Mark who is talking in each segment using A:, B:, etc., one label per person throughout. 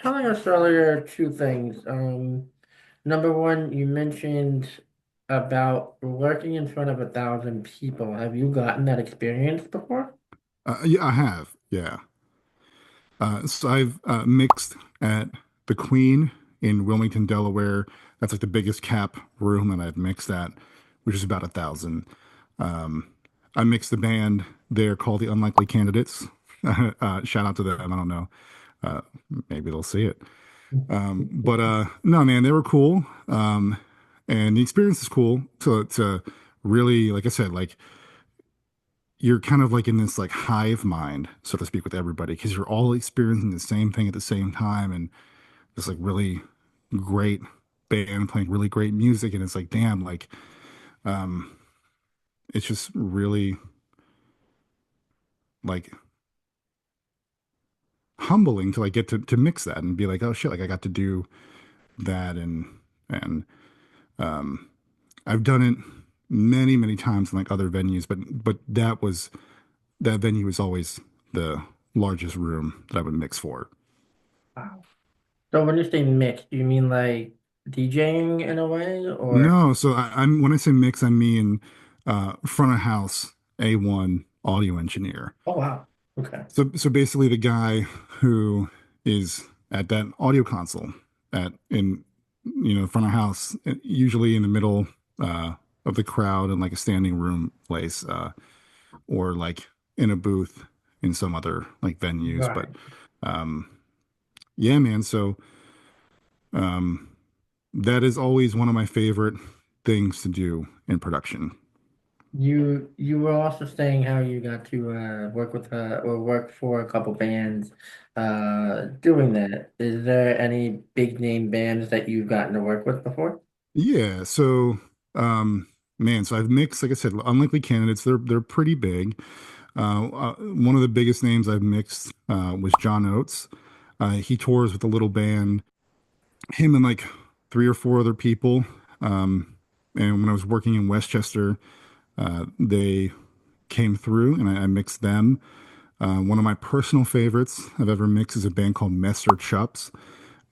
A: telling us earlier two things. Number one, you mentioned about working in front of 1,000 people. Have you gotten that experience before?
B: Yeah, I have. Yeah. So I've mixed at the Queen in Wilmington, Delaware. That's like the biggest cap room that I've mixed at, which is about 1,000. Um, I mixed the band there called the Unlikely Candidates. Shout out to them. I don't know. Uh, Maybe they'll see it. But no, man, they were cool. And the experience is cool to really, like I said, like you're kind of like in this like hive mind, so to speak, with everybody because you're all experiencing the same thing at the same time, and this like really great band playing really great music, and it's like, damn, like um, it's just really like humbling to like get to mix that and be like, oh shit, like I got to do that, and um, I've done it many times in like other venues, but that venue was always the largest room that I would mix for.
A: Wow. So when you say mix, do you mean like DJing in a way, or?
B: No, so I'm when I say mix, I mean front of house A1 audio engineer.
A: Oh wow. Okay.
B: So basically the guy who is at that audio console at in front of house, usually in the middle of the crowd in like a standing room place, or like in a booth in some other like venues. But
A: Right.
B: um yeah, man, so um that is always one of my favorite things to do in production.
A: You were also saying how you got to work with or work for a couple bands doing that. Is there any big name bands that you've gotten to work with before?
B: Yeah, so man, so I've mixed, like I said, unlikely candidates. They're pretty big. One of the biggest names I've mixed was John Oates. He tours with a little band, him and like three or four other people. And when I was working in Westchester, they came through and I mixed them. One of my personal favorites I've ever mixed is a band called Messer Chups.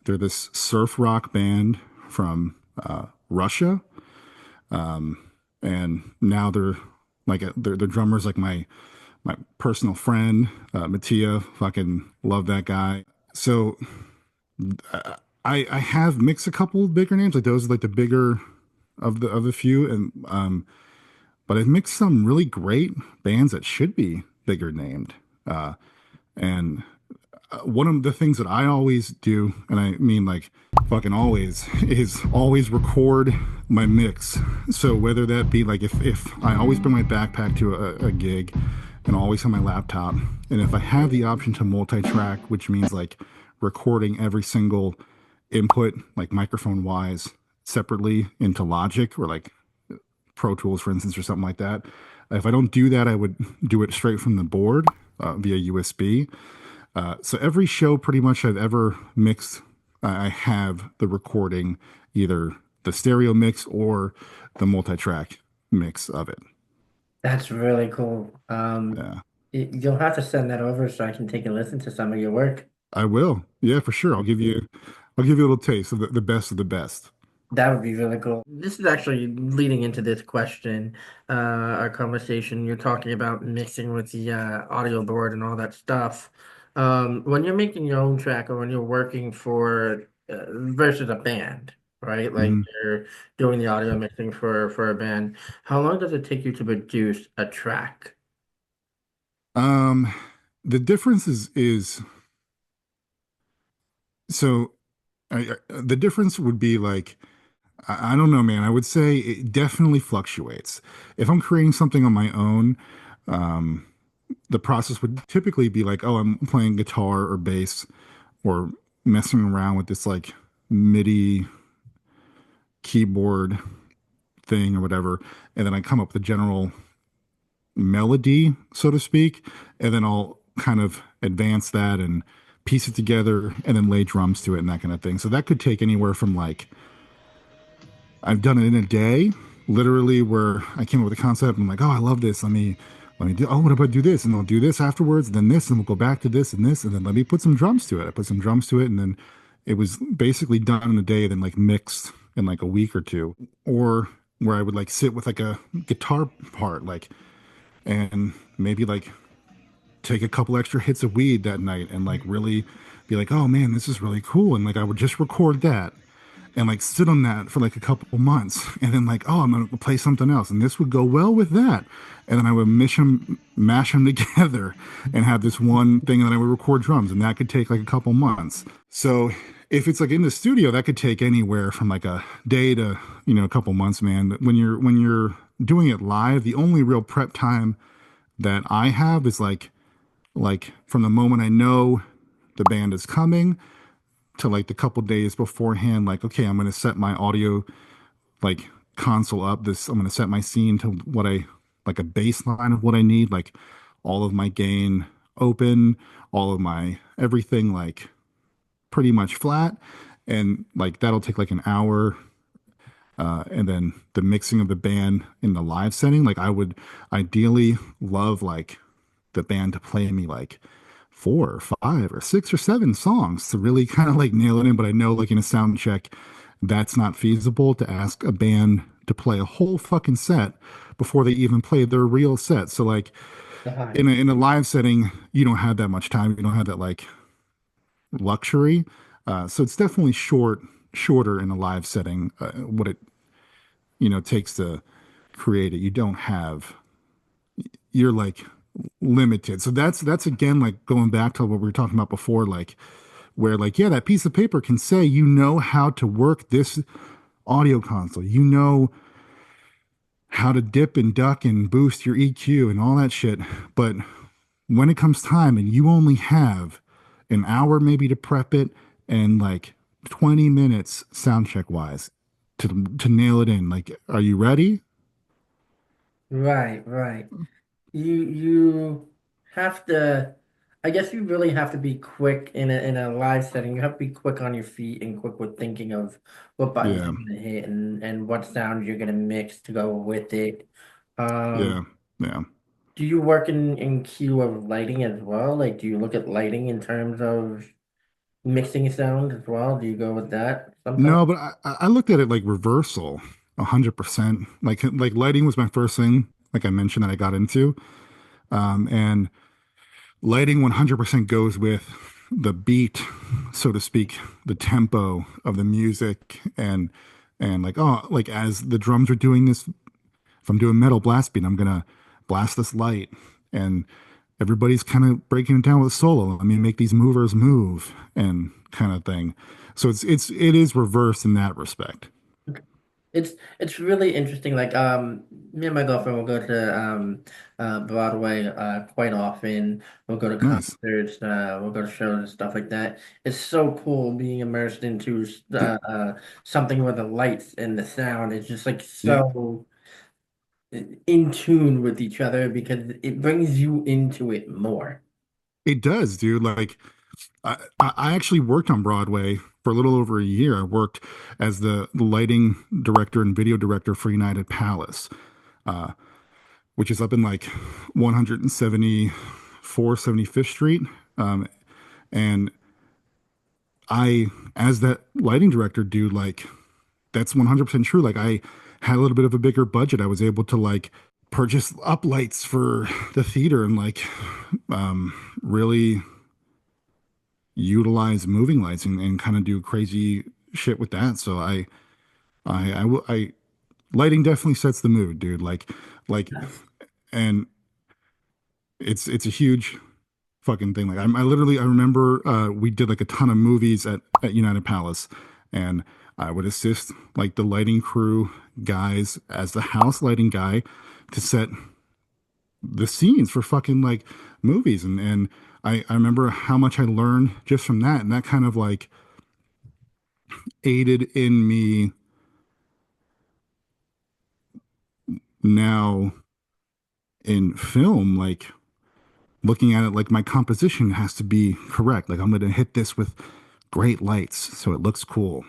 B: They're this surf rock band from Russia. And now they're like their drummer's like my personal friend, Mattia. Fucking love that guy. So I have mixed a couple bigger names, like those are like the bigger of the few, and but I've mixed some really great bands that should be bigger named. And one of the things that I always do, and I mean like fucking always, is always record my mix. So whether that be like if I always bring my backpack to a gig and always have my laptop, and if I have the option to multi-track, which means like recording every single input, like microphone wise, separately into Logic or like Pro Tools, for instance, or something like that. If I don't do that, I would do it straight from the board via USB. So every show pretty much I've ever mixed, I have the recording, either the stereo mix or the multi-track mix of it.
A: That's really cool.
B: Yeah,
A: You'll have to send that over so I can take a listen to some of your work.
B: I will. Yeah, for sure. I'll give you a little taste of the best of the best.
A: That would be really cool. This is actually leading into this question, our conversation. You're talking about mixing with the audio board and all that stuff. When you're making your own track or when you're working for versus a band, right? Like
B: Mhm.
A: you're doing the audio mixing for a band. How long does it take you to produce a track?
B: Um, the difference is so the difference would be like I don't know, man. I would say it definitely fluctuates. If I'm creating something on my own, um, the process would typically be like, oh, I'm playing guitar or bass or messing around with this like MIDI keyboard thing or whatever, and then I come up with a general melody, so to speak, and then I'll kind of advance that and piece it together and then lay drums to it and that kind of thing. So that could take anywhere from like I've done it in a day, literally, where I came up with a concept and I'm like, oh, I love this. Let me let me do, oh, what if I do this? And I'll do this afterwards, and then this, and we'll go back to this, and then let me put some drums to it. I put some drums to it, and then it was basically done in a day, then like mixed in like a week or two. Or where I would like sit with like a guitar part, like, and maybe like take a couple extra hits of weed that night and like really be like, oh man, this is really cool. And like I would just record that and like sit on that for like a couple months and then like, oh, I'm gonna play something else. And this would go well with that. And then I would mash them together and have this one thing, and then I would record drums, and that could take like a couple months. So if it's like in the studio, that could take anywhere from like a day to, a couple months, man. When you're doing it live, the only real prep time that I have is like from the moment I know the band is coming to like the couple days beforehand, like, okay, I'm going to set my audio like console up. I'm going to set my scene to what like a baseline of what I need, like all of my gain open, all of my everything like pretty much flat. And like that'll take like an hour. And then the mixing of the band in the live setting, like I would ideally love like the band to play me like four or five or six or seven songs to really kind of like nail it in. But I know like in a sound check, that's not feasible to ask a band to play a whole fucking set before they even play their real set. So like
A: Uh-huh.
B: in a live setting, you don't have that much time. You don't have that like luxury. So it's definitely shorter in a live setting. What it takes to create it. You don't have you're like limited. So that's again like going back to what we were talking about before, like where like yeah, that piece of paper can say how to work this audio console. You know how to dip and duck and boost your EQ and all that shit. But when it comes time and you only have an hour maybe to prep it and like 20 minutes sound check wise to nail it in, like are you ready?
A: Right, right. You have to, I guess you really have to be quick in a live setting. You have to be quick on your feet and quick with thinking of what buttons
B: Yeah,
A: you're gonna hit and what sounds you're gonna mix to go with it.
B: yeah,
A: Um,
B: yeah.
A: do you work in queue of lighting as well? Like, do you look at lighting in terms of mixing sound as well? Do you go with that sometimes?
B: No, but I looked at it like reversal, 100%. Like lighting was my first thing, like I mentioned that I got into, and lighting 100% goes with the beat, so to speak, the tempo of the music, and like oh, like as the drums are doing this, if I'm doing metal blast beat, I'm gonna blast this light, and everybody's kind of breaking it down with a solo. I mean, make these movers move and kind of thing. So it is reversed in that respect.
A: It's it's really interesting. Like me and my girlfriend will go to Broadway quite often. We'll go to
B: Nice.
A: concerts, we'll go to shows and stuff like that. It's so cool being immersed into something where the lights and the sound is just like
B: Yeah,
A: so in tune with each other because it brings you into it more.
B: it does, dude. Like I actually worked on Broadway for a little over a year. I worked as the lighting director and video director for United Palace, which is up in like 174, 75th Street. Um, and I, as that lighting director, dude, like that's 100% true. Like I had a little bit of a bigger budget. I was able to like purchase up lights for the theater and like really utilize moving lights and kind of do crazy shit with that. So I lighting definitely sets the mood, dude. Like, and it's a huge fucking thing. Like I literally I remember we did like a ton of movies at United Palace, and I would assist like the lighting crew guys as the house lighting guy to set the scenes for fucking like movies, and I remember how much I learned just from that, and that kind of like aided in me now in film, like looking at it like my composition has to be correct. Like I'm going to hit this with great lights so it looks cool.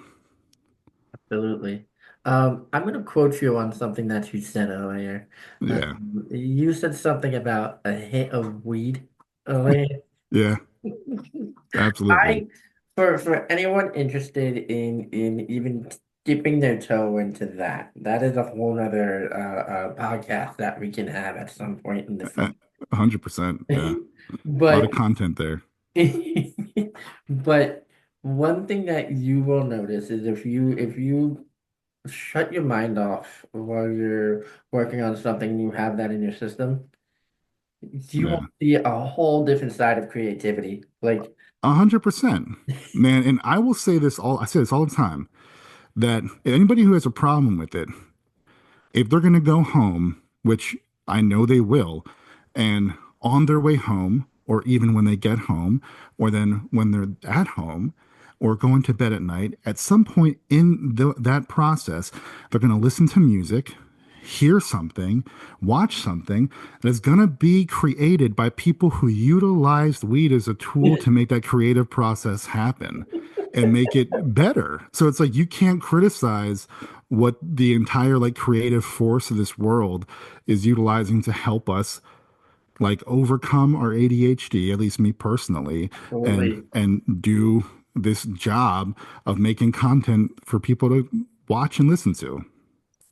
A: Absolutely. I'm going to quote you on something that you said earlier.
B: Yeah,
A: You said something about a hit of weed earlier.
B: yeah, absolutely.
A: I, for anyone interested in even dipping their toe into that, that is a whole other podcast that we can have at some point in the
B: Uh,
A: future.
B: 100%. Yeah, a lot
A: But
B: of content there.
A: but one thing that you will notice is if you shut your mind off while you're working on something, you have that in your system, you will
B: Yeah,
A: see a whole different side of creativity. Like,
B: 100%. Man, and I will say this all, I say this all the time, that anybody who has a problem with it, if they're going to go home, which I know they will, and on their way home, or even when they get home, or then when they're at home, or going to bed at night, at some point in that process, they're going to listen to music, hear something, watch something that is going to be created by people who utilized weed as a tool to make that creative process happen and make it better. So it's like you can't criticize what the entire like creative force of this world is utilizing to help us like overcome our ADHD, at least me personally,
A: absolutely.
B: and do this job of making content for people to watch and listen to.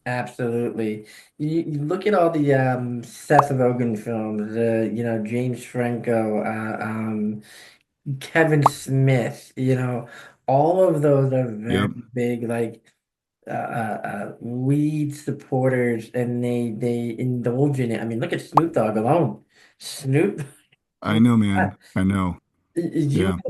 A: Absolutely. You look at all the Seth Rogen films, James Franco, Kevin Smith, all of those are very
B: Yep.
A: big, like weed supporters, and they indulge in it. I mean, look at Snoop Dogg alone. Snoop,
B: I know, man. I know.
A: you
B: Yeah.
A: have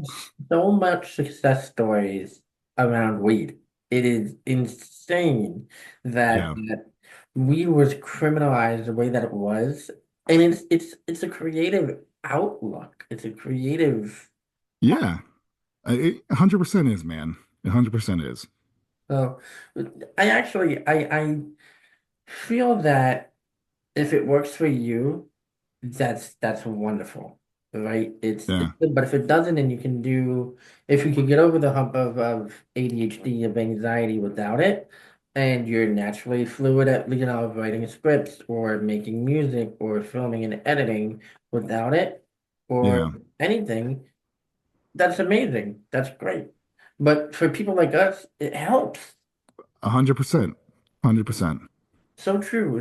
A: so much success stories around weed. It is insane
B: Yeah.
A: that weed was criminalized the way that it was, and it's a creative outlook. It's a creative.
B: Yeah. It 100% is, man. 100% is.
A: So, I feel that if it works for you, that's wonderful, right? It's
B: Yeah.
A: good, but if it doesn't, and if you can get over the hump of ADHD, of anxiety without it, and you're naturally fluid at writing scripts or making music or filming and editing without it or
B: Yeah.
A: anything, that's amazing. That's great. But for people like us, it helps.
B: 100%. 100%.
A: So true.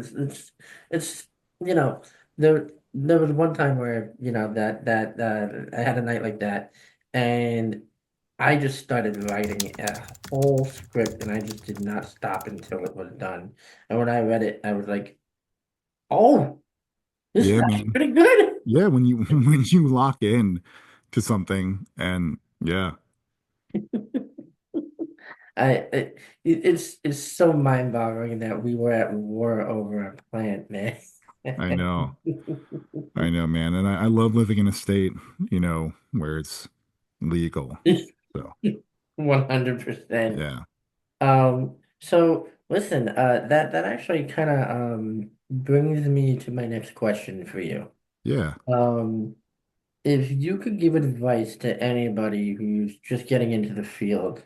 A: It's you know there was one time where I had a night like that, and I just started writing a whole script, and I just did not stop until it was done. And when I read it, I was like, "Oh, this is
B: Yeah,
A: actually
B: man.
A: pretty good."
B: Yeah, when you when you lock in to something and yeah,
A: I it's so mind-boggling that we were at war over a plant, man.
B: I know. I know, man. And I love living in a state, where it's legal. So,
A: 100%.
B: yeah.
A: So listen, that actually kind of brings me to my next question for you.
B: Yeah.
A: Um, if you could give advice to anybody who's just getting into the field,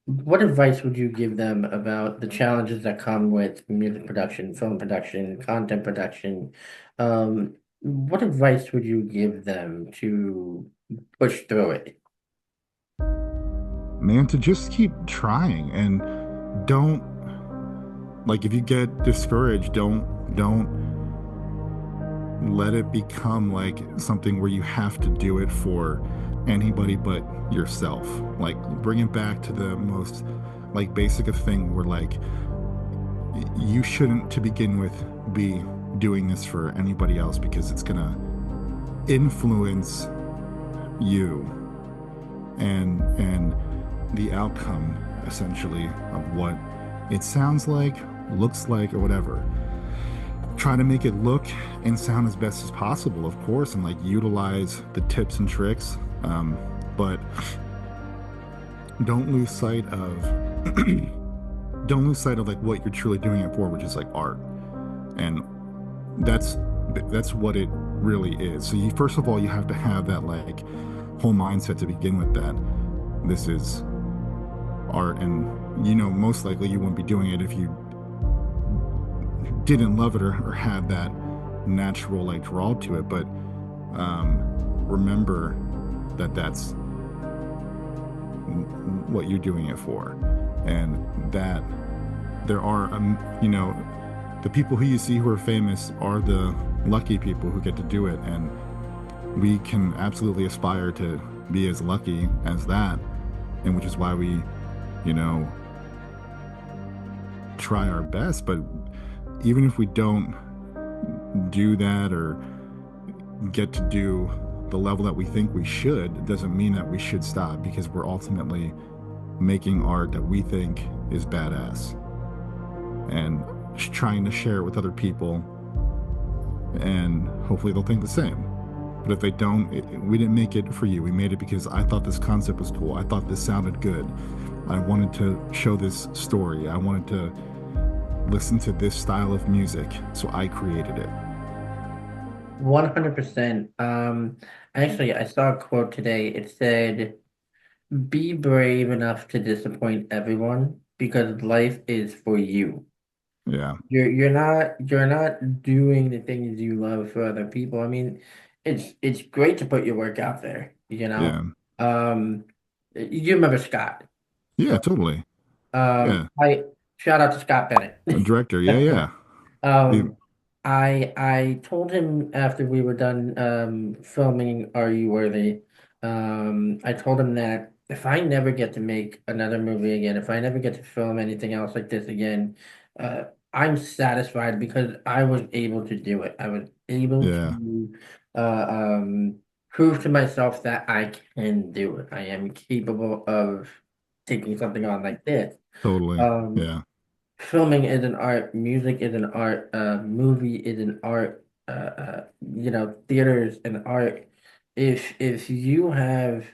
A: what advice would you give them about the challenges that come with music production, film production, content production? What advice would you give them to push through it?
B: Man, to just keep trying and don't like if you get discouraged, don't let it become like something where you have to do it for anybody but yourself. Like bring it back to the most like basic of thing where like you shouldn't to begin with be doing this for anybody else because it's gonna influence you and the outcome essentially of what it sounds like, looks like, or whatever. Try to make it look and sound as best as possible, of course, and like utilize the tips and tricks. But don't lose sight of don't lose sight of like what you're truly doing it for, which is like art. And that's that's what it really is. So you first of all you have to have that like whole mindset to begin with that this is art and most likely you wouldn't be doing it if you didn't love it or had that natural like draw to it. But remember that that's what you're doing it for, and that there are, the people who you see who are famous are the lucky people who get to do it, and we can absolutely aspire to be as lucky as that, and which is why we, you know, try our best. But even if we don't do that or get to do the level that we think we should, it doesn't mean that we should stop, because we're ultimately making art that we think is badass and trying to share it with other people, and hopefully they'll think the same. But if they don't, we didn't make it for you. We made it because I thought this concept was cool. I thought this sounded good. I wanted to show this story. I wanted to listen to this style of music, so I created it.
A: 100%. Actually, I saw a quote today. It said, "Be brave enough to disappoint everyone because life is for you."
B: Yeah,
A: You're not doing the things you love for other people. I mean, it's great to put your work out there, you know.
B: yeah,
A: Um, you remember Scott?
B: yeah, totally. Yeah,
A: I shout out to Scott Bennett.
B: a director. Yeah, yeah. It-
A: Um, I told him after we were done filming Are You Worthy? I told him that if I never get to make another movie again, if I never get to film anything else like this again, I'm satisfied because I was able to do it. I was able
B: yeah,
A: to uh, um, prove to myself that I can do it. I am capable of taking something on like this.
B: totally.
A: Um,
B: Yeah,
A: Filming is an art, music is an art, movie is an art, theater is an art. If you have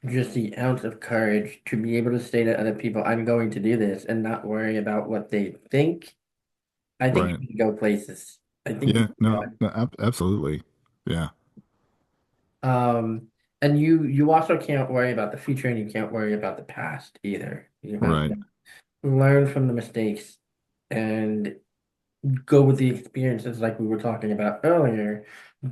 A: just the ounce of courage to be able to say to other people, I'm going to do this and not worry about what they think, I think
B: right.
A: you can go places. I think you
B: Yeah,
A: can
B: no,
A: run.
B: no, absolutely. Yeah,
A: Um, and you also can't worry about the future and you can't worry about the past either. You have
B: right.
A: to learn from the mistakes and go with the experiences like we were talking about earlier.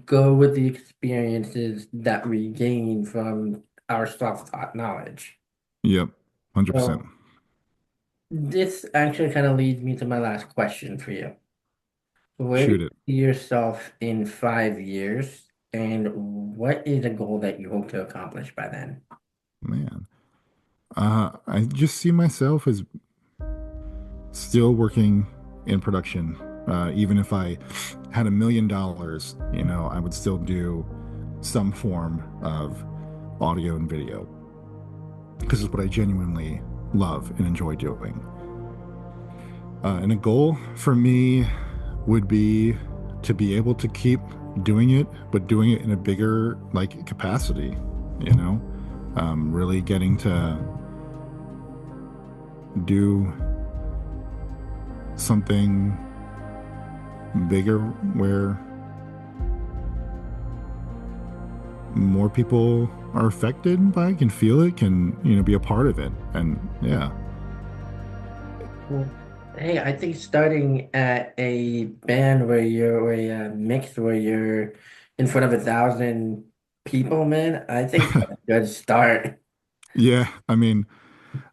A: Go with the experiences that we gain from our self-taught knowledge.
B: Yep, 100%.
A: So this actually kind of leads me to my last question for you. Where do
B: Shoot
A: you
B: it,
A: see yourself in 5 years, and what is a goal that you hope to accomplish by then?
B: man. I just see myself as still working in production. Even if I had $1 million, I would still do some form of audio and video because it's what I genuinely love and enjoy doing. And a goal for me would be to be able to keep doing it, but doing it in a bigger like capacity. You know, really getting to do something bigger where more people are affected by it, can feel it, can, be a part of it. And yeah,
A: Well, hey, I think starting at a band where you're or a mix where you're in front of 1,000 people, man, I think that's a good start.
B: yeah. I mean,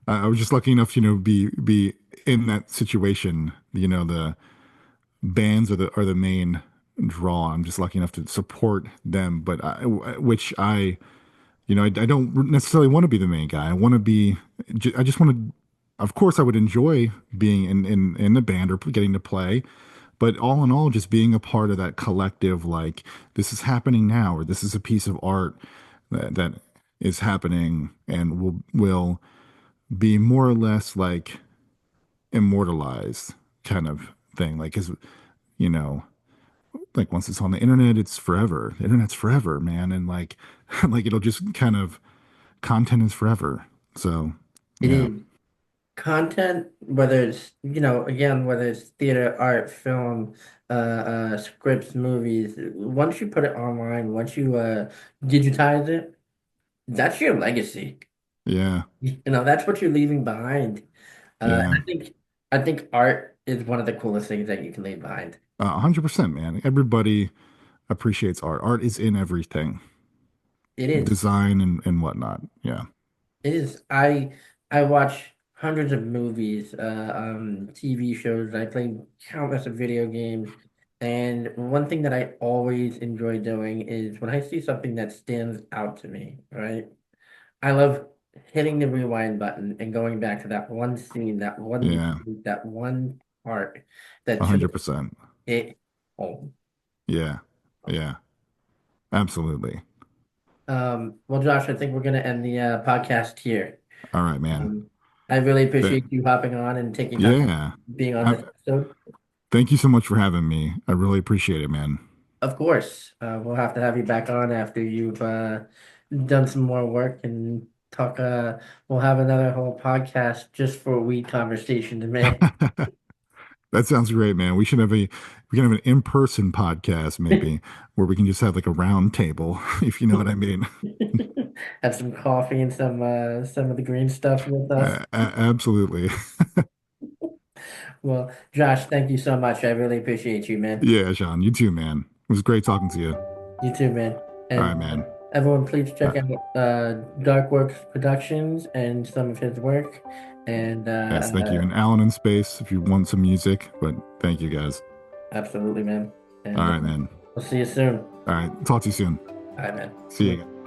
B: I was just lucky enough, be in that situation. The bands are the main draw. I'm just lucky enough to support them, but which I don't necessarily want to be the main guy. I want to be, I just want to, of course, I would enjoy being in the band or getting to play, but all in all, just being a part of that collective, like this is happening now, or this is a piece of art that is happening and will be more or less like immortalized kind of thing. Like, cause, you know, like once it's on the internet, it's forever. The internet's forever, man. And like, like it'll just kind of, content is forever. So,
A: It
B: yeah.
A: is content, whether it's, again, whether it's theater, art, film, scripts, movies, once you put it online, once you digitize it, that's your legacy.
B: Yeah.
A: That's what you're leaving behind. And
B: Yeah.
A: I think art is one of the coolest things that you can leave behind.
B: 100%, man. Everybody appreciates art. Art is in everything,
A: It is.
B: design and whatnot. Yeah.
A: It is. I watch hundreds of movies, TV shows. I play countless of video games, and one thing that I always enjoy doing is when I see something that stands out to me, right? I love hitting the rewind button and going back to that one scene, that one
B: Yeah.
A: moment, that one part that just
B: 100%.
A: hit home.
B: Yeah. Yeah. Absolutely.
A: Well, Josh, I think we're gonna end the podcast here.
B: All right, man.
A: Um, I really
B: Th-
A: appreciate you hopping on and taking time
B: yeah.
A: being on this
B: I,
A: episode.
B: thank you so much for having me. I really appreciate it, man.
A: Of course, we'll have to have you back on after you've done some more work and talk. We'll have another whole podcast just for weed conversation to make.
B: That sounds great, man. We can have an in-person podcast maybe where we can just have like a round table, if you know what I mean.
A: Have some coffee and some of the green stuff with us.
B: Absolutely.
A: Well, Josh, thank you so much. I really appreciate you, man.
B: Yeah, Sean, you too, man. It was great talking to you.
A: You too, man.
B: All
A: And
B: right, man.
A: everyone, please
B: Uh,
A: check out Darkworks Productions and some of his work. And
B: yes, thank you. And Alan in Space if you want some music, but thank you guys.
A: absolutely, man.
B: All
A: And
B: right, man.
A: we'll see you soon.
B: All right, talk to you soon.
A: All right, man.
B: See you again.